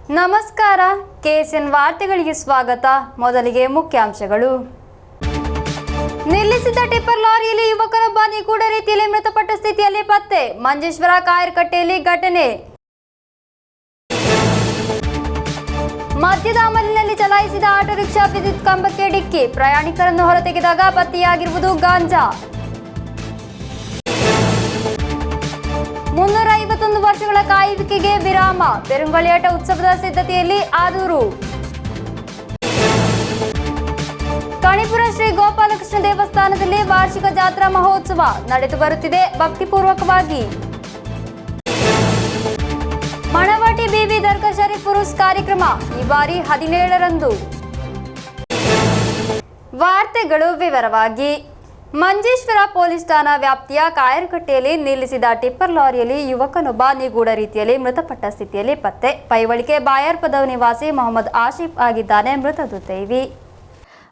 ನಮಸ್ಕಾರ, ಕೆಎಸ್ಎನ್ ವಾರ್ತೆಗಳಿಗೆ ಸ್ವಾಗತ. ಮೊದಲಿಗೆ ಮುಖ್ಯಾಂಶಗಳು. ನಿಲ್ಲಿಸಿದ ಟಿಪ್ಪರ್ ಲಾರಿಯಲ್ಲಿ ಯುವಕರೊಬ್ಬ ನಿಗೂಢ ರೀತಿಯಲ್ಲಿ ಮೃತಪಟ್ಟ ಸ್ಥಿತಿಯಲ್ಲಿ ಪತ್ತೆ. ಮಂಜೇಶ್ವರ ಕಾಯರಕಟ್ಟೆಯಲ್ಲಿ ಘಟನೆ. ಮದ್ಯದ ಅಮಲಿನಲ್ಲಿ ಚಲಾಯಿಸಿದ ಆಟೋ ರಿಕ್ಷಾ ವಿದ್ಯುತ್ ಕಂಬಕ್ಕೆ ಡಿಕ್ಕಿ. ಪ್ರಯಾಣಿಕರನ್ನು ಹೊರತೆಗೆದಾಗ ಪತ್ತೆಯಾಗಿರುವುದು ಗಾಂಜಾ. 351 ವರ್ಷಗಳ ಕಾಯುವಿಕೆಗೆ ವಿರಾಮ. ಪೆರುಂಗಳಿಯಾಟ ಉತ್ಸವದ ಸಿದ್ಧತೆಯಲ್ಲಿ ಆದೂರು. ಕಣಿಪುರ ಶ್ರೀ ಗೋಪಾಲಕೃಷ್ಣ ದೇವಸ್ಥಾನದಲ್ಲಿ ವಾರ್ಷಿಕ ಜಾತ್ರಾ ಮಹೋತ್ಸವ ನಡೆದು ಬರುತ್ತಿದೆ ಭಕ್ತಿಪೂರ್ವಕವಾಗಿ. ಮಣವಾಟಿ ಬಿವಿ ದರ್ಗಾ ಶರೀಫ್ ಉರುಸ್ ಕಾರ್ಯಕ್ರಮ ಈ ಬಾರಿ 17ರಂದು. ವಾರ್ತೆಗಳು ವಿವರವಾಗಿ. ಮಂಜೇಶ್ವರ ಪೊಲೀಸ್ ಠಾಣಾ ವ್ಯಾಪ್ತಿಯ ಕಾಯರಕಟ್ಟೆಯಲ್ಲಿ ನಿಲ್ಲಿಸಿದ ಟಿಪ್ಪರ್ ಲಾರಿಯಲ್ಲಿ ಯುವಕನೊಬ್ಬ ನಿಗೂಢ ರೀತಿಯಲ್ಲಿ ಮೃತಪಟ್ಟ ಸ್ಥಿತಿಯಲ್ಲಿ ಪತ್ತೆ. ಪೈವಳಿಕೆ ಬಾಯರ್ಪದ ನಿವಾಸಿ ಮೊಹಮ್ಮದ್ ಆಶಿಫ್ ಆಗಿದ್ದಾನೆ ಮೃತದು ದೈವಿ.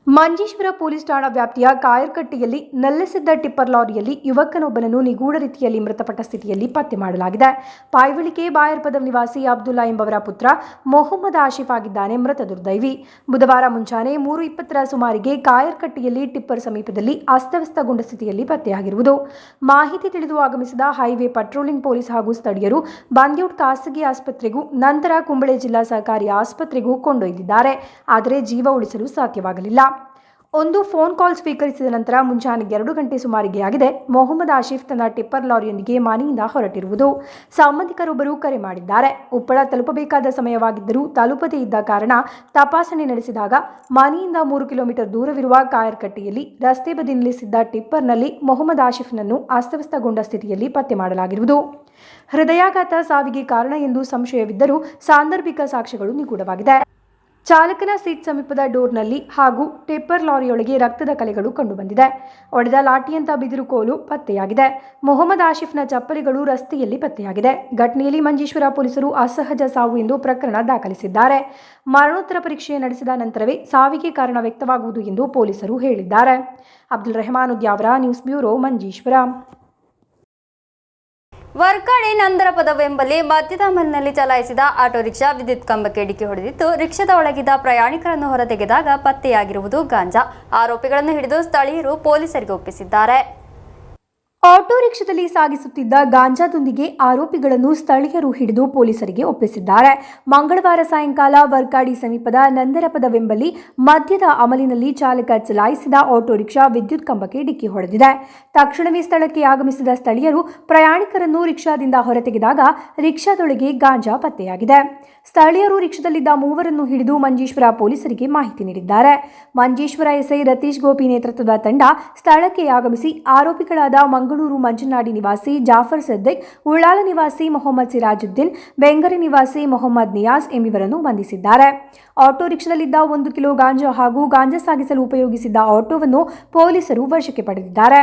ಮಂಜೇಶ್ವರ ಪೊಲೀಸ್ ಠಾಣಾ ವ್ಯಾಪ್ತಿಯ ಕಾಯರಕಟ್ಟೆಯಲ್ಲಿ ನಿಲ್ಲಿಸಿದ್ದ ಟಿಪ್ಪರ್ ಲಾರಿಯಲ್ಲಿ ಯುವಕನೊಬ್ಬನನ್ನು ನಿಗೂಢ ರೀತಿಯಲ್ಲಿ ಮೃತಪಟ್ಟ ಸ್ಥಿತಿಯಲ್ಲಿ ಪತ್ತೆ ಮಾಡಲಾಗಿದೆ. ಪಾಯ್ವಳಿಕೆ ಬಾಯರ್ಪದ ನಿವಾಸಿ ಅಬ್ದುಲ್ಲಾ ಎಂಬವರ ಪುತ್ರ ಮೊಹಮ್ಮದ್ ಆಶಿಫ್ ಆಗಿದ್ದಾನೆ ಮೃತ ದುರ್ದೈವಿ. ಬುಧವಾರ ಮುಂಜಾನೆ 3:20ರ ಸುಮಾರಿಗೆ ಕಾಯರಕಟ್ಟೆಯಲ್ಲಿ ಟಿಪ್ಪರ್ ಸಮೀಪದಲ್ಲಿ ಅಸ್ತವ್ಯಸ್ತಗೊಂಡ ಸ್ಥಿತಿಯಲ್ಲಿ ಪತ್ತೆಯಾಗಿರುವುದು ಮಾಹಿತಿ ತಿಳಿದು ಆಗಮಿಸಿದ ಹೈವೇ ಪಟ್ರೋಲಿಂಗ್ ಪೊಲೀಸ್ ಹಾಗೂ ಸ್ಥಳೀಯರು ಬಂದ್ಯೂಟ್ ಖಾಸಗಿ ಆಸ್ಪತ್ರೆಗೂ ನಂತರ ಕುಂಬಳೆ ಜಿಲ್ಲಾ ಸಹಕಾರಿ ಆಸ್ಪತ್ರೆಗೂ ಕೊಂಡೊಯ್ದಿದ್ದಾರೆ. ಆದರೆ ಜೀವ ಉಳಿಸಲು ಸಾಧ್ಯವಾಗಲಿಲ್ಲ. ಒಂದು ಫೋನ್ ಕಾಲ್ ಸ್ವೀಕರಿಸಿದ ನಂತರ ಮುಂಜಾನೆ 2 ಗಂಟೆ ಸುಮಾರಿಗೆ ಆಗಿದೆ ಮೊಹಮ್ಮದ್ ಆಶಿಫ್ ತನ್ನ ಟಿಪ್ಪರ್ ಲಾರಿಯೊಂದಿಗೆ ಮನೆಯಿಂದ ಹೊರಟಿರುವುದು ಸಂಬಂಧಿಕರೊಬ್ಬರು ಕರೆ ಮಾಡಿದ್ದಾರೆ. ಉಪ್ಪಳ ತಲುಪಬೇಕಾದ ಸಮಯವಾಗಿದ್ದರೂ ತಲುಪದೇ ಇದ್ದ ಕಾರಣ ತಪಾಸಣೆ ನಡೆಸಿದಾಗ ಮನೆಯಿಂದ 3 ಕಿಲೋಮೀಟರ್ ದೂರವಿರುವ ಕಾಯರಕಟ್ಟೆಯಲ್ಲಿ ರಸ್ತೆ ಬದಿ ನಿಲ್ಲಿಸಿದ್ದ ಟಿಪ್ಪರ್ನಲ್ಲಿ ಮೊಹಮ್ಮದ್ ಆಶಿಫ್ನನ್ನು ಅಸ್ತವ್ಯಸ್ತಗೊಂಡ ಸ್ಥಿತಿಯಲ್ಲಿ ಪತ್ತೆ ಮಾಡಲಾಗಿರುವುದು ಹೃದಯಾಘಾತ ಸಾವಿಗೆ ಕಾರಣ ಎಂದು ಸಂಶಯವಿದ್ದರೂ ಸಾಂದರ್ಭಿಕ ಸಾಕ್ಷ್ಯಗಳು ನಿಗೂಢವಾಗಿದೆ. ಚಾಲಕನ ಸೀಟ್ ಸಮೀಪದ ಡೋರ್ನಲ್ಲಿ ಹಾಗೂ ಟಿಪ್ಪರ್ ಲಾರಿಯೊಳಗೆ ರಕ್ತದ ಕಲೆಗಳು ಕಂಡುಬಂದಿದೆ. ಒಡೆದ ಲಾಠಿಯಂತ ಬಿದಿರು ಕೋಲು ಪತ್ತೆಯಾಗಿದೆ. ಮೊಹಮ್ಮದ್ ಆಶಿಫ್ನ ಚಪ್ಪಲಿಗಳು ರಸ್ತೆಯಲ್ಲಿ ಪತ್ತೆಯಾಗಿದೆ. ಘಟನೆಯಲ್ಲಿ ಮಂಜೇಶ್ವರ ಪೊಲೀಸರು ಅಸಹಜ ಸಾವು ಎಂದು ಪ್ರಕರಣ ದಾಖಲಿಸಿದ್ದಾರೆ. ಮರಣೋತ್ತರ ಪರೀಕ್ಷೆ ನಡೆಸಿದ ನಂತರವೇ ಸಾವಿಗೆ ಕಾರಣ ವ್ಯಕ್ತವಾಗುವುದು ಎಂದು ಪೊಲೀಸರು ಹೇಳಿದ್ದಾರೆ. Abdul Rehman Udyavar, news bureau, Manjeshwar. ವರ್ಕಾಡಿ ನಂದರಪದವೆಂಬಲ್ಲಿ ಮದ್ಯದ ಅಮಲಿನಲ್ಲಿ ಚಲಾಯಿಸಿದ ಆಟೋ ರಿಕ್ಷಾ ವಿದ್ಯುತ್ ಕಂಬಕ್ಕೆ ಡಿಕ್ಕಿ ಹೊಡೆದಿದ್ದು ರಿಕ್ಷಾದ ಒಳಗಿದ್ದ ಪ್ರಯಾಣಿಕರನ್ನು ಹೊರತೆಗೆದಾಗ ಪತ್ತೆಯಾಗಿರುವುದು ಗಾಂಜಾ. ಆರೋಪಿಗಳನ್ನು ಹಿಡಿದು ಸ್ಥಳೀಯರು ಪೊಲೀಸರಿಗೆ ಒಪ್ಪಿಸಿದ್ದಾರೆ. ಆಟೋ ರಿಕ್ಷಾದಲ್ಲಿ ಸಾಗಿಸುತ್ತಿದ್ದ ಗಾಂಜಾದೊಂದಿಗೆ ಆರೋಪಿಗಳನ್ನು ಸ್ಥಳೀಯರು ಹಿಡಿದು ಪೊಲೀಸರಿಗೆ ಒಪ್ಪಿಸಿದ್ದಾರೆ. ಮಂಗಳವಾರ ಸಾಯಂಕಾಲ ವರ್ಕಾಡಿ ಸಮೀಪದ ನಂದರಪದವೆಂಬಲ್ಲಿ ಮದ್ಯದ ಅಮಲಿನಲ್ಲಿ ಚಾಲಕ ಚಲಾಯಿಸಿದ ಆಟೋ ರಿಕ್ಷಾ ವಿದ್ಯುತ್ ಕಂಬಕ್ಕೆ ಡಿಕ್ಕಿ ಹೊಡೆದಿದೆ. ತಕ್ಷಣವೇ ಸ್ಥಳಕ್ಕೆ ಆಗಮಿಸಿದ ಸ್ಥಳೀಯರು ಪ್ರಯಾಣಿಕರನ್ನು ರಿಕ್ಷಾದಿಂದ ಹೊರತೆಗೆದಾಗ ರಿಕ್ಷಾದೊಳಗೆ ಗಾಂಜಾ ಪತ್ತೆಯಾಗಿದೆ. ಸ್ಥಳೀಯರು ರಿಕ್ಷಾದಲ್ಲಿದ್ದ ಮೂವರನ್ನು ಹಿಡಿದು ಮಂಜೇಶ್ವರ ಪೊಲೀಸರಿಗೆ ಮಾಹಿತಿ ನೀಡಿದ್ದಾರೆ. ಮಂಜೇಶ್ವರ ಎಸ್ಐ ರತೀಶ್ ಗೋಪಿ ನೇತೃತ್ವದ ತಂಡ ಸ್ಥಳಕ್ಕೆ ಆಗಮಿಸಿ ಆರೋಪಿಗಳಾದ ಮಂಗಳೂರು ಮಂಜನಾಡಿ ನಿವಾಸಿ ಜಾಫರ್ ಸದ್ದಿಕ್, ಉಳ್ಳಾಲ ನಿವಾಸಿ ಮೊಹಮ್ಮದ್ ಸಿರಾಜುದ್ದೀನ್, ಬೆಂಗರೆ ನಿವಾಸಿ ಮೊಹಮ್ಮದ್ ನಿಯಾಸ್ ಎಂಬಿವರನ್ನು ಬಂಧಿಸಿದ್ದಾರೆ. ಆಟೋ ರಿಕ್ಷಾದಲ್ಲಿದ್ದ 1 ಕಿಲೋ ಗಾಂಜಾ ಹಾಗೂ ಗಾಂಜಾ ಸಾಗಿಸಲು ಉಪಯೋಗಿಸಿದ್ದ ಆಟೋವನ್ನು ಪೊಲೀಸರು ವಶಕ್ಕೆ ಪಡೆದಿದ್ದಾರೆ.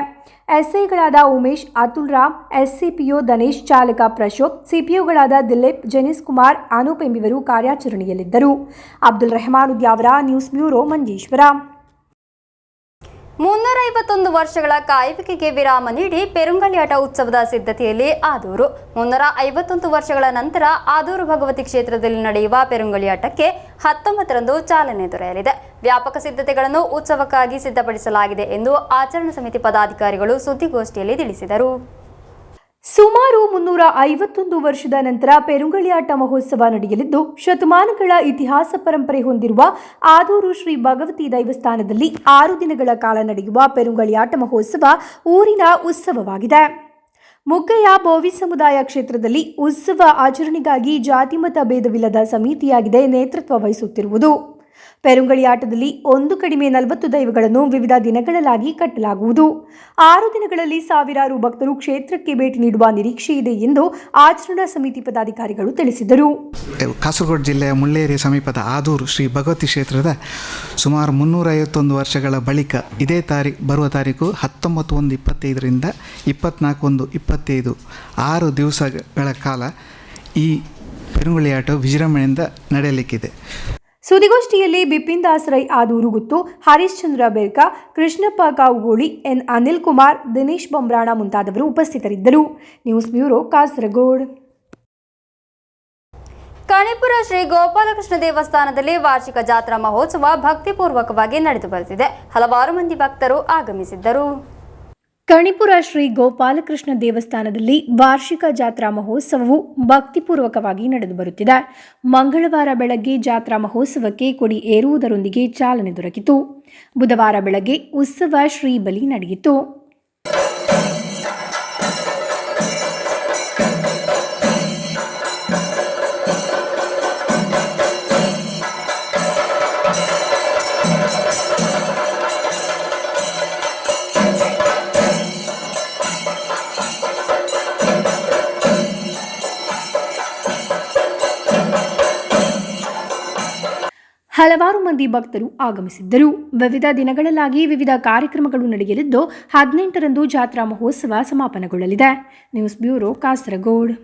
ಎಸ್ಐಗಳಾದ ಉಮೇಶ್, ಅತುಲ್ ರಾಮ್, ಎಸ್ಸಿಪಿಒ ದನೇಶ್, ಚಾಲಕ ಪ್ರಶೋಭ್, ಸಿಪಿಒಗಳಾದ ದಿಲೀಪ್, ಜನಿಸ್ ಕುಮಾರ್, ಅನೂಪ್ ಎಂಬಿವರು ಕಾರ್ಯಾಚರಣೆಯಲ್ಲಿದ್ದರು. Abdul Rehman Udyavar, news bureau, Manjeshwar. 351 ವರ್ಷಗಳ ಕಾಯುವಿಕೆಗೆ ವಿರಾಮ ನೀಡಿ ಪೆರುಂಗಳಿಯಾಟ ಉತ್ಸವದ ಸಿದ್ಧತೆಯಲ್ಲಿ ಆದೂರು. 351 ವರ್ಷಗಳ ನಂತರ ಆದೂರು ಭಗವತಿ ಕ್ಷೇತ್ರದಲ್ಲಿ ನಡೆಯುವ ಪೆರುಂಗಳಿಯಾಟಕ್ಕೆ 19ರಂದು ಚಾಲನೆ ದೊರೆಯಲಿದೆ. ವ್ಯಾಪಕ ಸಿದ್ಧತೆಗಳನ್ನು ಉತ್ಸವಕ್ಕಾಗಿ ಸಿದ್ಧಪಡಿಸಲಾಗಿದೆ ಎಂದು ಆಚರಣಾ ಸಮಿತಿ ಪದಾಧಿಕಾರಿಗಳು ಸುದ್ದಿಗೋಷ್ಠಿಯಲ್ಲಿ ತಿಳಿಸಿದರು. ಸುಮಾರು 351 ವರ್ಷದ ನಂತರ ಪೆರುಂಗಳಿಯಾಟ ಮಹೋತ್ಸವ ನಡೆಯಲಿದ್ದು ಶತಮಾನಗಳ ಇತಿಹಾಸ ಪರಂಪರೆ ಹೊಂದಿರುವ ಆದೂರು ಶ್ರೀ ಭಗವತಿ ದೇವಸ್ಥಾನದಲ್ಲಿ 6 ದಿನಗಳ ಕಾಲ ನಡೆಯುವ ಪೆರುಂಗಳಿಯಾಟ ಮಹೋತ್ಸವ ಊರಿನ ಉತ್ಸವವಾಗಿದೆ. ಮುಗ್ಗಯ್ಯ ಬೋವಿ ಸಮುದಾಯ ಕ್ಷೇತ್ರದಲ್ಲಿ ಉತ್ಸವ ಆಚರಣೆಗಾಗಿ ಜಾತಿ ಮತ ಭೇದವಿಲ್ಲದ ಸಮಿತಿಯಾಗಿದೆ ನೇತೃತ್ವ ವಹಿಸುತ್ತಿರುವುದು. ಪೆರುಂಗಳಿಯಾಟದಲ್ಲಿ 1 ಕಡಿಮೆ 40 ದೈವಗಳನ್ನು ವಿವಿಧ ದಿನಗಳಲ್ಲಾಗಿ ಕಟ್ಟಲಾಗುವುದು. 6 ದಿನಗಳಲ್ಲಿ ಸಾವಿರಾರು ಭಕ್ತರು ಕ್ಷೇತ್ರಕ್ಕೆ ಭೇಟಿ ನೀಡುವ ನಿರೀಕ್ಷೆ ಇದೆ ಎಂದು ಆಚರಣಾ ಸಮಿತಿ ಪದಾಧಿಕಾರಿಗಳು ತಿಳಿಸಿದರು. ಕಾಸರಗೋಡು ಜಿಲ್ಲೆಯ ಮುಳ್ಳೇರಿಯ ಸಮೀಪದ ಆದೂರು ಶ್ರೀ ಭಗವತಿ ಕ್ಷೇತ್ರದ ಸುಮಾರು 351 ವರ್ಷಗಳ ಬಳಿಕ ಇದೇ ಬರುವ ತಾರೀಕು 19/1/25ರಿಂದ 24/1/25 6 ದಿವಸಗಳ ಕಾಲ ಈ ಪೆರುಂಗಳಿಯಾಟ ವಿಜೃಂಭಣೆಯಿಂದ ನಡೆಯಲಿಕ್ಕಿದೆ. ಸುದ್ದಿಗೋಷ್ಠಿಯಲ್ಲಿ ಬಿಪಿನ್ ದಾಸ್ ರೈ ಆದೂರು ಗುತ್ತು, ಹರೀಶ್ ಚಂದ್ರ ಬೆರ್ಕ, ಕೃಷ್ಣಪ್ಪ ಕಾವುಗೋಳಿ, ಎನ್ ಅನಿಲ್ ಕುಮಾರ್, ದಿನೇಶ್ ಬೊಂಬ್ರಾಣ ಮುಂತಾದವರು ಉಪಸ್ಥಿತರಿದ್ದರು. News bureau, Kasaragod. ಕಣಿಪುರ ಶ್ರೀ ಗೋಪಾಲಕೃಷ್ಣ ದೇವಸ್ಥಾನದಲ್ಲಿ ವಾರ್ಷಿಕ ಜಾತ್ರಾ ಮಹೋತ್ಸವ ಭಕ್ತಿಪೂರ್ವಕವಾಗಿ ನಡೆದು ಬರುತ್ತಿದೆ. ಹಲವಾರು ಮಂದಿ ಭಕ್ತರು ಆಗಮಿಸಿದ್ದರು. ಕಣಿಪುರ ಶ್ರೀ ಗೋಪಾಲಕೃಷ್ಣ ದೇವಸ್ಥಾನದಲ್ಲಿ ವಾರ್ಷಿಕ ಜಾತ್ರಾ ಮಹೋತ್ಸವವು ಭಕ್ತಿಪೂರ್ವಕವಾಗಿ ನಡೆದು ಬರುತ್ತಿದೆ. ಮಂಗಳವಾರ ಬೆಳಗ್ಗೆ ಜಾತ್ರಾ ಮಹೋತ್ಸವಕ್ಕೆ ಕೊಡಿ ಏರುವುದರೊಂದಿಗೆ ಚಾಲನೆ ದೊರಕಿತು. ಬುಧವಾರ ಬೆಳಗ್ಗೆ ಉತ್ಸವ ಶ್ರೀ ಬಲಿ ನಡೆಯಿತು. ಹಲವಾರು ಮಂದಿ ಭಕ್ತರು ಆಗಮಿಸಿದ್ದರು. ವಿವಿಧ ದಿನಗಳಲ್ಲಾಗಿ ವಿವಿಧ ಕಾರ್ಯಕ್ರಮಗಳು ನಡೆಯಲಿದ್ದು 18ರಂದು ಜಾತ್ರಾ ಮಹೋತ್ಸವ ಸಮಾಪನಗೊಳ್ಳಲಿದೆ. News bureau, Kasaragod.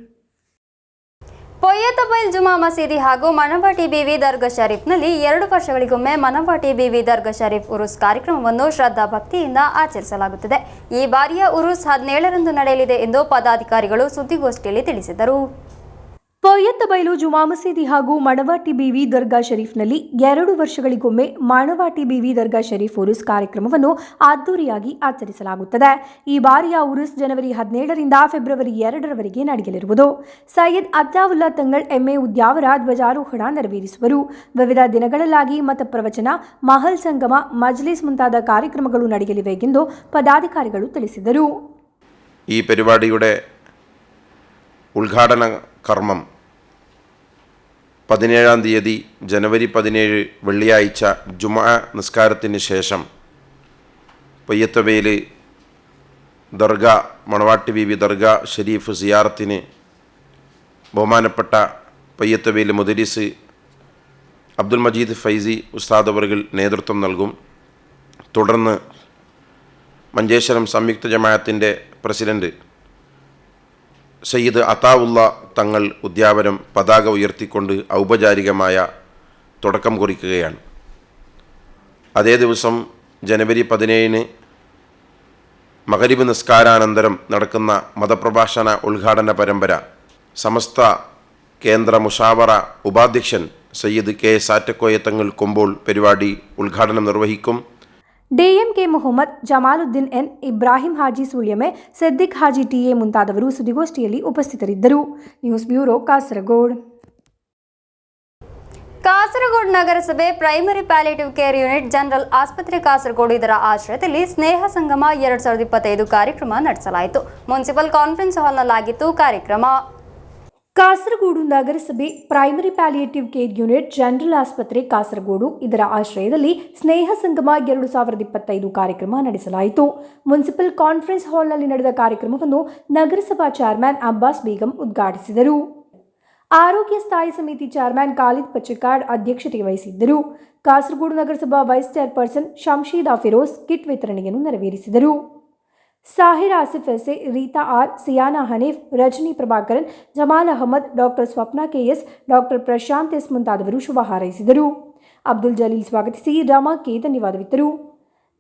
ಪೊಯ್ಯತಬೈಲ್ ಜುಮಾ ಮಸೀದಿ ಹಾಗೂ ಮನವಾಟಿ ಬಿವಿ ದರ್ಗಾ ಶರೀಫ್ನಲ್ಲಿ 2 ವರ್ಷಗಳಿಗೊಮ್ಮೆ ಮನವಾಟಿ ಬಿವಿ ದರ್ಗಾ ಶರೀಫ್ ಉರುಸ್ ಕಾರ್ಯಕ್ರಮವನ್ನು ಶ್ರದ್ಧಾ ಭಕ್ತಿಯಿಂದ ಆಚರಿಸಲಾಗುತ್ತದೆ. ಈ ಬಾರಿಯ ಉರುಸ್ 17ರಂದು ನಡೆಯಲಿದೆ ಎಂದು ಪದಾಧಿಕಾರಿಗಳು ಸುದ್ದಿಗೋಷ್ಠಿಯಲ್ಲಿ ತಿಳಿಸಿದರು. ಪೊಯ್ಯತ್ತಬೈಲು ಜುಮಾ ಮಸೀದಿ ಹಾಗೂ ಮಣವಾಟಿ ಬಿವಿ ದರ್ಗಾ ಶರೀಫ್ನಲ್ಲಿ 2 ವರ್ಷಗಳಿಗೊಮ್ಮೆ ಮಣವಾಟಿ ಬಿವಿ ದರ್ಗಾ ಶರೀಫ್ ಉರುಸ್ ಕಾರ್ಯಕ್ರಮವನ್ನು ಅದ್ದೂರಿಯಾಗಿ ಆಚರಿಸಲಾಗುತ್ತದೆ. ಈ ಬಾರಿಯ ಉರುಸ್ ಜನವರಿ 17ರಿಂದ ಫೆಬ್ರವರಿ 2ರವರೆಗೆ ನಡೆಯಲಿರುವುದು. ಸೈಯದ್ ಅತ್ತಾವುಲ್ಲಾ ತಂಗಳ್ ಎಮ್ಮೆ ಉದ್ಯಾವರ ಧ್ವಜಾರೋಹಣ ನೆರವೇರಿಸುವರು. ವಿವಿಧ ದಿನಗಳಲ್ಲಾಗಿ ಮತ ಪ್ರವಚನ, ಮಹಲ್ ಸಂಗಮ, ಮಜ್ಲಿಸ್ ಮುಂತಾದ ಕಾರ್ಯಕ್ರಮಗಳು ನಡೆಯಲಿವೆ ಎಂದು ಪದಾಧಿಕಾರಿಗಳು ತಿಳಿಸಿದರು. ഈ പരിപാടിയുടെ ഉദ്ഘാടന കർമ്മം 17-ാം തീയതി ജനുവരി 17 വെള്ളിയാഴ്ച ജുമാ നിസ്കാരത്തിന് ശേഷം പൊയ്യത്തബൈൽ ദർഗ മണവാട്ടി ബീവി ദർഗ ഷരീഫ് സിയാറത്തിന് ബഹുമാനപ്പെട്ട പൊയ്യത്തബൈൽ മുദരിസ് അബ്ദുൽ മജീദ് ഫൈസി ഉസ്താദ് അവர்கள் നേതൃത്വം നൽകും. തുടർന്ന് മഞ്ചേശ്വരം സംയുക്ത ജമാഅത്തിൻ്റെ പ്രസിഡന്റ് സയ്യിദ് അത്താവുല്ല തങ്ങൾ ഉദ്യാപനം പതാക ഉയർത്തിക്കൊണ്ട് ഔപചാരികമായ തുടക്കം കുറിക്കുകയാണ്. അതേ ദിവസം ജനുവരി 17 മഗ്‌രിബ് നിസ്കാരാനന്തരം നടക്കുന്ന മതപ്രഭാഷണ ഉദ്ഘാടന പരമ്പര സമസ്ത കേന്ദ്ര മുഷാവറ ഉപാധ്യക്ഷൻ സയ്യിദ് കെ സാറ്റക്കോയ തങ്ങൾ കൊമ്പോൾ പരിപാടി ഉദ്ഘാടനം നിർവഹിക്കും. DMK Mohammed Jamaluddin N, Ibrahim Haji Sulyame, Siddique Haji TA ಮುಂತಾದವರು ಸುದ್ದಿಗೋಷ್ಠಿಯಲ್ಲಿ ಉಪಸ್ಥಿತರಿದ್ದರು. News bureau, Kasaragod. ಕಾಸರಗೋಡು ನಗರಸಭೆ primary palliative care unit, general ಆಸ್ಪತ್ರೆ ಕಾಸರಗೋಡು ಇದರ ಆಶ್ರಯದಲ್ಲಿ ಸ್ನೇಹ ಸಂಗಮ 2025 ಕಾರ್ಯಕ್ರಮ ನಡೆಸಲಾಯಿತು. ಮುನ್ಸಿಪಲ್ ಕಾನ್ಫರೆನ್ಸ್ ಹಾಲ್ನಲ್ಲಾಗಿತ್ತು ಕಾರ್ಯಕ್ರಮ. ಕಾಸರಗೋಡು ನಗರಸಭೆ primary palliative care unit, general ಆಸ್ಪತ್ರೆ ಕಾಸರಗೋಡು ಇದರ ಆಶ್ರಯದಲ್ಲಿ ಸ್ನೇಹ ಸಂಗಮ 2025 ಕಾರ್ಯಕ್ರಮ ನಡೆಸಲಾಯಿತು. ಮುನ್ಸಿಪಲ್ ಕಾನ್ಫರೆನ್ಸ್ ಹಾಲ್ನಲ್ಲಿ ನಡೆದ ಕಾರ್ಯಕ್ರಮವನ್ನು ನಗರಸಭಾ ಚೇರ್ಮನ್ ಅಬ್ಬಾಸ್ ಬೇಗಂ ಉದ್ಘಾಟಿಸಿದರು. ಆರೋಗ್ಯ ಸ್ಥಾಯಿ ಸಮಿತಿ ಚೇರ್ಮನ್ ಖಾಲಿದ್ ಪಚ್ಚಕಾಡ್ ಅಧ್ಯಕ್ಷತೆ ವಹಿಸಿದ್ದರು. ಕಾಸರಗೋಡು ನಗರಸಭಾ vice chairperson Shamsheeda Firoz kit ವಿತರಣೆಯನ್ನು ನೆರವೇರಿಸಿದರು. Sahir Asif SA, Rita R, Siyana Haneef, Rajani Prabhakaran, Jamal Ahmed, doctor Swapna KS, doctor Prashanth S ಮುಂತಾದವರು ಶುಭ ಹಾರೈಸಿದರು. ಅಬ್ದುಲ್ ಜಲೀಲ್ ಸ್ವಾಗತಿಸಿ ರಮಾ ಕೆ ಧನ್ಯವಾದವಿತ್ತರು.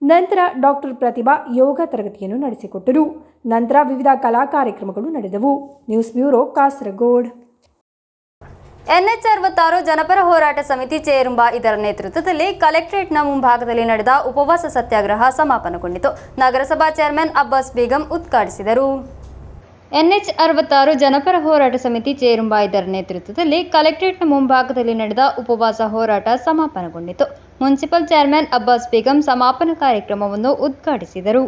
ನಂತರ ಡಾಕ್ಟರ್ ಪ್ರತಿಭಾ ಯೋಗ ತರಗತಿಯನ್ನು ನಡೆಸಿಕೊಟ್ಟರು. ನಂತರ ವಿವಿಧ ಕಲಾ ಕಾರ್ಯಕ್ರಮಗಳು ನಡೆದವು. News bureau, Kasaragod. NH66 ಜನಪರ ಹೋರಾಟ ಸಮಿತಿ ಚೇರುಂಬ ಇದರ ನೇತೃತ್ವದಲ್ಲಿ ಕಲೆಕ್ಟರೇಟ್ನ ಮುಂಭಾಗದಲ್ಲಿ ನಡೆದ ಉಪವಾಸ ಸತ್ಯಾಗ್ರಹ ಸಮಾಪನಗೊಂಡಿತು. ನಗರಸಭಾ ಚೇರ್ಮನ್ ಅಬ್ಬಾಸ್ ಬೇಗಂ ಉದ್ಘಾಟಿಸಿದರು. NH66 ಜನಪರ ಹೋರಾಟ ಸಮಿತಿ ಚೇರುಂಬ ಇದರ ನೇತೃತ್ವದಲ್ಲಿ ಕಲೆಕ್ಟರೇಟ್ನ ಮುಂಭಾಗದಲ್ಲಿ ನಡೆದ ಉಪವಾಸ ಹೋರಾಟ ಸಮಾಪನಗೊಂಡಿತು. മുനിസിപ്പൽ ചെയർമാൻ അബ്ബാസ് ബേഗം സമാപന കാര്യക്രമವನ್ನು ഉദ്ഘാടിಸಿದರು.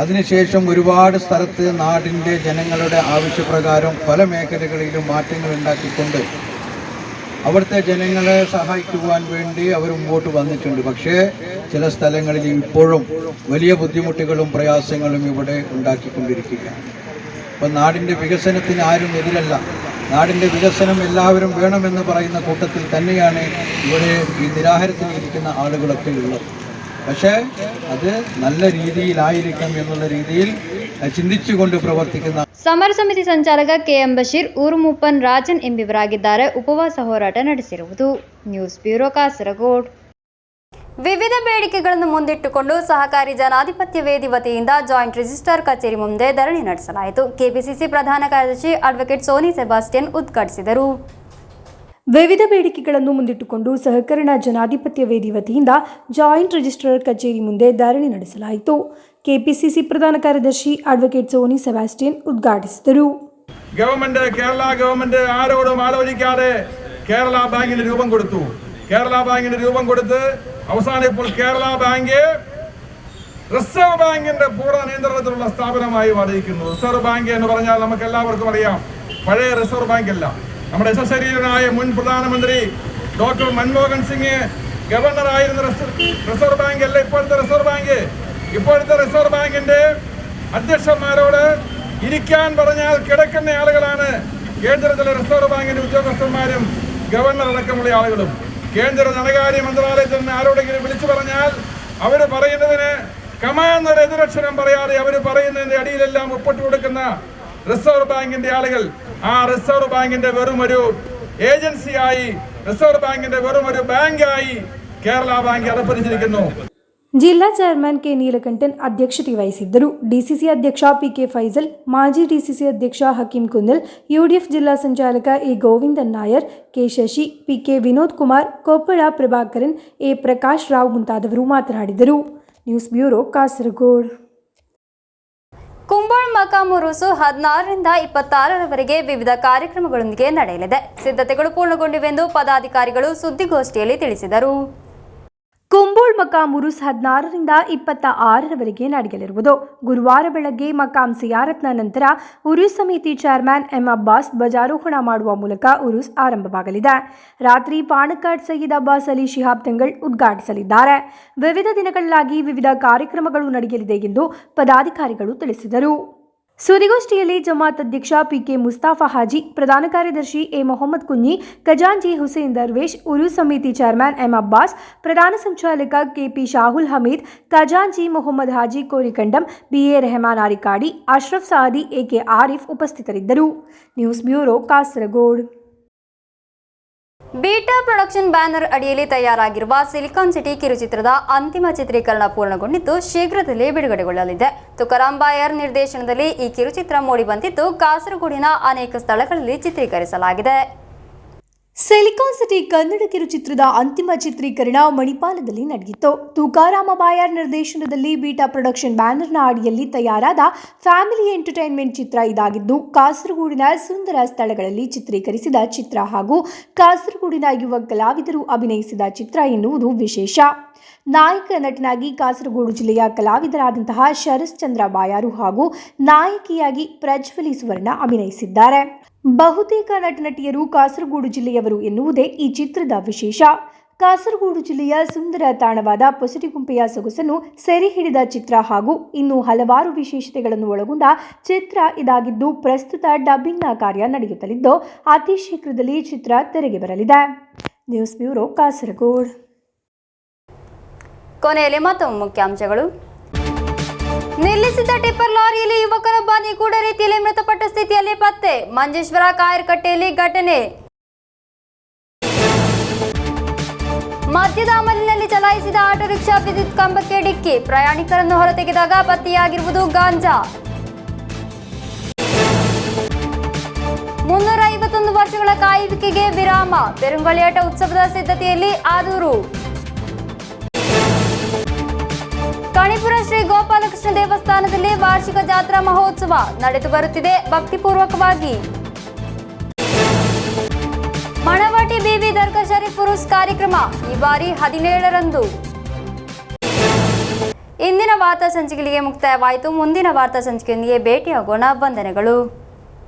അതിനുശേഷം ഒരുപാട് സ്ഥലത്ത് നാടിൻ്റെ ജനങ്ങളുടെ ആവശ്യപ്രകാരം പല മേഖലകളിലും മാറ്റങ്ങൾ ഉണ്ടാക്കിക്കൊണ്ട് അവിടുത്തെ ജനങ്ങളെ സഹായിക്കുവാൻ വേണ്ടി അവർ മുമ്പോട്ട് വന്നിട്ടുണ്ട്. പക്ഷേ ചില സ്ഥലങ്ങളിൽ ഇപ്പോഴും വലിയ ബുദ്ധിമുട്ടുകളും പ്രയാസങ്ങളും ഇവിടെ ഉണ്ടാക്കിക്കൊണ്ടിരിക്കുകയാണ്. അപ്പം നാടിൻ്റെ വികസനത്തിന് ആരും എതിരല്ല. നാടിൻ്റെ വികസനം എല്ലാവരും വേണമെന്ന് പറയുന്ന കൂട്ടത്തിൽ തന്നെയാണ് ഇവിടെ ഈ നിരാഹാരത്തിലിരിക്കുന്ന ആളുകളൊക്കെ ഉള്ളത്. പക്ഷേ അത് നല്ല രീതിയിലായിരിക്കും എന്നുള്ള രീതിയിൽ ചിന്തിച്ചുകൊണ്ട് പ്രവർത്തിക്കുന്ന ಸಮರಸಮಿತಿ ಸಂಚಾಲಕ KM ಬಶೀರ್, ಊರು ಮೂಪನ್ ರಾಜನ್ ಎಂಬಿವರಾಗಿದ್ದಾರೆ ಉಪವಾಸ ಹೋರಾಟ ನಡೆಸಿರುವುದು. News bureau, Kasaragod. ವಿವಿಧ ಬೇಡಿಕೆಗಳನ್ನು ಮುಂದಿಟ್ಟುಕೊಂಡು ಸಹಕಾರಿ ಜನಾಧಿಪತ್ಯ ವೇದಿ ವತಿಯಿಂದ ಜಾಯಿಂಟ್ ರಿಜಿಸ್ಟ್ರಾರ್ ಕಚೇರಿ ಮುಂದೆ ಧರಣಿ ನಡೆಸಲಾಯಿತು. ಕೆಪಿಸಿಸಿ ಪ್ರಧಾನ ಕಾರ್ಯದರ್ಶಿ ಅಡ್ವೊಕೇಟ್ ಸೋನಿ ಸೆಬಾಸ್ಟಿಯನ್ ಉದ್ಘಾಟಿಸಿದರು. ವಿವಿಧ ಬೇಡಿಕೆಗಳನ್ನು ಮುಂದಿಟ್ಟುಕೊಂಡು ಸಹಕರಣಾ ಜನಾಧಿಪತ್ಯ ವೇದಿ ವತಿಯಿಂದ ಜಾಯಿಂಟ್ ರಿಜಿಸ್ಟ್ರಾರ್ ಕಚೇರಿ ಮುಂದೆ ಧರಣಿ ನಡೆಸಲಾಯಿತು. ಕೆಪಿಸಿಸಿ ಪ್ರಧಾನ ಕಾರ್ಯದರ್ಶಿ ಅಡ್ವೊಕೇಟ್ ಸೋನಿ ಸೆಬಾಸ್ಟಿಯನ್ ಉದ್ಘಾಟಿಸಿದರು. കേരള ഗവൺമെന്റ് ആരോടും ആലോചിക്കാതെ കേരള ബാങ്കിന് രൂപം കൊടുത്തു. കേരള ബാങ്കിന് രൂപം കൊടുത്ത് അവസാനം ഇപ്പോൾ കേരള ബാങ്ക് റിസർവ് ബാങ്കിന്റെ പൂർണ്ണ നിയന്ത്രണത്തിലുള്ള സ്ഥാപനമായി മാറിയിരിക്കുന്നു. റിസർവ് ബാങ്ക് എന്ന് പറഞ്ഞാൽ നമുക്ക് എല്ലാവർക്കും അറിയാം, പഴയ റിസർവ് ബാങ്ക് അല്ല. നമ്മുടെ യശസ്വരീയനായ മുൻ പ്രധാനമന്ത്രി ഡോക്ടർ മൻമോഹൻ സിംഗ് ഗവർണറായിരുന്ന റിസർവ് ബാങ്ക് അല്ല ഇപ്പോഴത്തെ റിസർവ് ബാങ്ക്. ഇപ്പോഴത്തെ റിസർവ് ബാങ്കിന്റെ അധ്യക്ഷന്മാരോട് ഇരിക്കാൻ പറഞ്ഞാൽ കിടക്കുന്ന ആളുകളാണ് കേന്ദ്രത്തിലെ റിസർവ് ബാങ്കിന്റെ ഉദ്യോഗസ്ഥന്മാരും ഗവർണർ അടക്കമുള്ള ആളുകളും. കേന്ദ്ര ധനകാര്യ മന്ത്രാലയത്തിൽ നിന്ന് ആരോടെങ്കിലും വിളിച്ചു പറഞ്ഞാൽ അവർ പറയുന്നതിന് കമാന്നൊരു എതിരക്ഷരം പറയാതെ അവർ പറയുന്നതിന്റെ അടിയിലെല്ലാം ഒപ്പിട്ട് കൊടുക്കുന്ന റിസർവ് ബാങ്കിന്റെ ആളുകൾ ആ റിസർവ് ബാങ്കിന്റെ വെറുമൊരു ഏജൻസിയായി, റിസർവ് ബാങ്കിന്റെ വെറുമൊരു ബാങ്കായി കേരള ബാങ്ക് അധപ്പതിച്ചിരിക്കുന്നു. ಜಿಲ್ಲಾ ಚೇರ್ಮನ್ ಕೆ ನೀಲಕಂಠನ್ ಅಧ್ಯಕ್ಷತೆ ವಹಿಸಿದ್ದರು. ಡಿಸಿಸಿ ಅಧ್ಯಕ್ಷ ಪಿಕೆ ಫೈಜಲ್, ಮಾಜಿ ಡಿಸಿಸಿ ಅಧ್ಯಕ್ಷ ಹಕೀಂ ಕುನ್ನಲ್, ಯುಡಿಎಫ್ ಜಿಲ್ಲಾ ಸಂಚಾಲಕ A Govindan Nair, K Shashi, PK Vinod Kumar, Koppala Prabhakaran, A Prakash Rao ಮುಂತಾದವರು ಮಾತನಾಡಿದರು. News bureau, Kasaragod. ಕುಂಬಳ ಮಕಾಂ ಉರುಸು 16ರಿಂದ 26ರವರೆಗೆ ವಿವಿಧ ಕಾರ್ಯಕ್ರಮಗಳೊಂದಿಗೆ ನಡೆಯಲಿದೆ. ಸಿದ್ಧತೆಗಳು ಪೂರ್ಣಗೊಂಡಿವೆಂದು ಪದಾಧಿಕಾರಿಗಳು ಸುದ್ದಿಗೋಷ್ಠಿಯಲ್ಲಿ ತಿಳಿಸಿದರು. ಕುಂಬೋಳ್ ಮಕಾಂ ಉರುಸ್ 16ರಿಂದ 26ರವರೆಗೆ ನಡೆಯಲಿರುವುದು. ಗುರುವಾರ ಬೆಳಗ್ಗೆ ಮಕಾಂ ಸಿಯಾರತ್ನ ನಂತರ ಉರುಸ್ ಸಮಿತಿ ಚೇರ್ಮನ್ ಎಂ ಅಬ್ಬಾಸ್ ಧ್ವಜಾರೋಹಣ ಮಾಡುವ ಮೂಲಕ ಉರುಸ್ ಆರಂಭವಾಗಲಿದೆ. ರಾತ್ರಿ ಪಾಣಕಾಡ್ ಸಯ್ಯದ್ ಅಬ್ಬಾಸ್ ಅಲಿ ಶಿಹಾಬ್ ತಂಗಳ್ ಉದ್ಘಾಟಿಸಲಿದ್ದಾರೆ. ವಿವಿಧ ದಿನಗಳಾಗಿ ವಿವಿಧ ಕಾರ್ಯಕ್ರಮಗಳು ನಡೆಯಲಿದೆ ಎಂದು ಪದಾಧಿಕಾರಿಗಳು ತಿಳಿಸಿದರು. ಸುದ್ದಿಗೋಷ್ಠಿಯಲ್ಲಿ ಜಮಾತ್ ಅಧ್ಯಕ್ಷ ಪಿಕೆ ಮುಸ್ತಾಫಾ ಹಾಜಿ, ಪ್ರಧಾನ ಕಾರ್ಯದರ್ಶಿ ಎ ಮೊಹಮ್ಮದ್ ಕುಂಜಿ, ಖಜಾಂಚಿ ಹುಸೇನ್ ದರ್ವೇಶ್, ಉರುಸ್ ಸಮಿತಿ ಚೇರ್ಮನ್ ಎಂ ಅಬ್ಬಾಸ್, ಪ್ರಧಾನ ಸಂಚಾಲಕ ಕೆಪಿ ಶಾಹುಲ್ ಹಮೀದ್, ಖಜಾಂಚಿ ಮೊಹಮ್ಮದ್ ಹಾಜಿ ಕೋರಿಕಂಡಂ, ಬಿಎ ರೆಹಮಾನ್ ಆರಿಕಾಡಿ, ಅಶ್ರಫ್ ಸಾದಿ, ಎಕೆ ಆರಿಫ್ ಉಪಸ್ಥಿತರಿದ್ದರು. News bureau, Kasaragod. Beta production banner ಅಡಿಯಲ್ಲಿ ತಯಾರಾಗಿರುವ ಸಿಲಿಕಾನ್ ಸಿಟಿ ಕಿರುಚಿತ್ರದ ಅಂತಿಮ ಚಿತ್ರೀಕರಣ ಪೂರ್ಣಗೊಂಡಿದ್ದು ಶೀಘ್ರದಲ್ಲೇ ಬಿಡುಗಡೆಗೊಳ್ಳಲಿದೆ. ತುಕಾರಾಂ ಬಾಯರ್ ನಿರ್ದೇಶನದಲ್ಲಿ ಈ ಕಿರುಚಿತ್ರ ಮೂಡಿಬಂದಿದ್ದು ಕಾಸರಗೋಡಿನ ಅನೇಕ ಸ್ಥಳಗಳಲ್ಲಿ ಚಿತ್ರೀಕರಿಸಲಾಗಿದೆ. ಸಿಲಿಕಾನ್ ಸಿಟಿ ಕನ್ನಡ ಕಿರುಚಿತ್ರದ ಅಂತಿಮ ಚಿತ್ರೀಕರಣ ಮಣಿಪಾಲದಲ್ಲಿ ನಡೆಯಿತು. ತುಕಾರಾಮ ಬಾಯರ್ ನಿರ್ದೇಶನದಲ್ಲಿ ಬೀಟಾ ಪ್ರೊಡಕ್ಷನ್ ಬ್ಯಾನರ್ನ ಅಡಿಯಲ್ಲಿ ತಯಾರಾದ ಫ್ಯಾಮಿಲಿ ಎಂಟರ್ಟೈನ್ಮೆಂಟ್ ಚಿತ್ರ ಇದಾಗಿದ್ದು, ಕಾಸರಗೋಡಿನ ಸುಂದರ ಸ್ಥಳಗಳಲ್ಲಿ ಚಿತ್ರೀಕರಿಸಿದ ಚಿತ್ರ ಹಾಗೂ ಕಾಸರಗೋಡಿನ ಯುವ ಕಲಾವಿದರು ಅಭಿನಯಿಸಿದ ಚಿತ್ರ ಎನ್ನುವುದು ವಿಶೇಷ. ನಾಯಕ ನಟನಾಗಿ ಕಾಸರಗೋಡು ಜಿಲ್ಲೆಯ ಕಲಾವಿದರಾದಂತಹ ಶರಶ್ಚಂದ್ರ ಬಾಯಾರು ಹಾಗೂ ನಾಯಕಿಯಾಗಿ ಪ್ರಜ್ವಲಿ ಸುವರ್ಣ ಅಭಿನಯಿಸಿದ್ದಾರೆ. ಬಹುತೇಕ ನಟನಟಿಯರು ಕಾಸರಗೋಡು ಜಿಲ್ಲೆಯವರು ಎನ್ನುವುದೇ ಈ ಚಿತ್ರದ ವಿಶೇಷ. ಕಾಸರಗೋಡು ಜಿಲ್ಲೆಯ ಸುಂದರ ತಾಣವಾದ ಪೊಸಡಿಗುಂಪೆಯ ಸೊಗಸನ್ನು ಸೆರೆ ಹಿಡಿದ ಚಿತ್ರ ಹಾಗೂ ಇನ್ನೂ ಹಲವಾರು ವಿಶೇಷತೆಗಳನ್ನು ಒಳಗೊಂಡ ಚಿತ್ರ ಇದಾಗಿದ್ದು, ಪ್ರಸ್ತುತ ಡಬ್ಬಿಂಗ್ನ ಕಾರ್ಯ ನಡೆಯುತ್ತಲಿದ್ದು ಅತಿ ಶೀಘ್ರದಲ್ಲಿ ಚಿತ್ರ ತೆರೆಗೆ ಬರಲಿದೆ. News bureau, Kasaragod. ಕೊನೆಯಲ್ಲಿ ಮತ್ತೊಮ್ಮೆ ಮುಖ್ಯಾಂಶಗಳು. ನಿಲ್ಲಿಸಿದ್ದ ಟಿಪ್ಪರ್ ಲಾರಿಯಲ್ಲಿ ಯುವಕನೊಬ್ಬ ನಿಗೂಢ ರೀತಿಯಲ್ಲಿ ಮೃತಪಟ್ಟ ಸ್ಥಿತಿಯಲ್ಲಿ ಪತ್ತೆ. ಮಂಜೇಶ್ವರ ಕಾಯರ್ಕಟ್ಟೆಯಲ್ಲಿ ಘಟನೆ. ಮದ್ಯದ ಅಮಲಿನಲ್ಲಿ ಚಲಾಯಿಸಿದ ಆಟೋ ರಿಕ್ಷಾ ವಿದ್ಯುತ್ ಕಂಬಕ್ಕೆ ಡಿಕ್ಕಿ. ಪ್ರಯಾಣಿಕರನ್ನು ಹೊರತೆಗೆದಾಗ ಪತ್ತೆಯಾಗಿರುವುದು ಗಾಂಜಾ. 351 ವರ್ಷಗಳ ಕಾಯುವಿಕೆಗೆ ವಿರಾಮ. ಪೆರುಂಗಳಿಯಾಟ ಉತ್ಸವದ ಸಿದ್ಧತೆಯಲ್ಲಿ ಆದೂರು. ಕಣಿಪುರ ಶ್ರೀ ಗೋಪಾಲಕೃಷ್ಣ ದೇವಸ್ಥಾನದಲ್ಲಿ ವಾರ್ಷಿಕ ಜಾತ್ರಾ ಮಹೋತ್ಸವ ನಡೆದು ಬರುತ್ತಿದೆ ಭಕ್ತಿಪೂರ್ವಕವಾಗಿ. ಮಣವಾಟಿ ಬಿವಿ ದರ್ಗಾ ಶರೀಫ್ ಉರುಸ್ ಕಾರ್ಯಕ್ರಮ ಈ ಬಾರಿ 17ರಂದು. ಇಂದಿನ ವಾರ್ತಾ ಸಂಚಿಕೆಗೆ ಮುಕ್ತಾಯವಾಯಿತು. ಮುಂದಿನ ವಾರ್ತಾ ಸಂಚಿಕೆಯೊಂದಿಗೆ ಭೇಟಿಯಾಗೋಣ. ವಂದನೆಗಳು.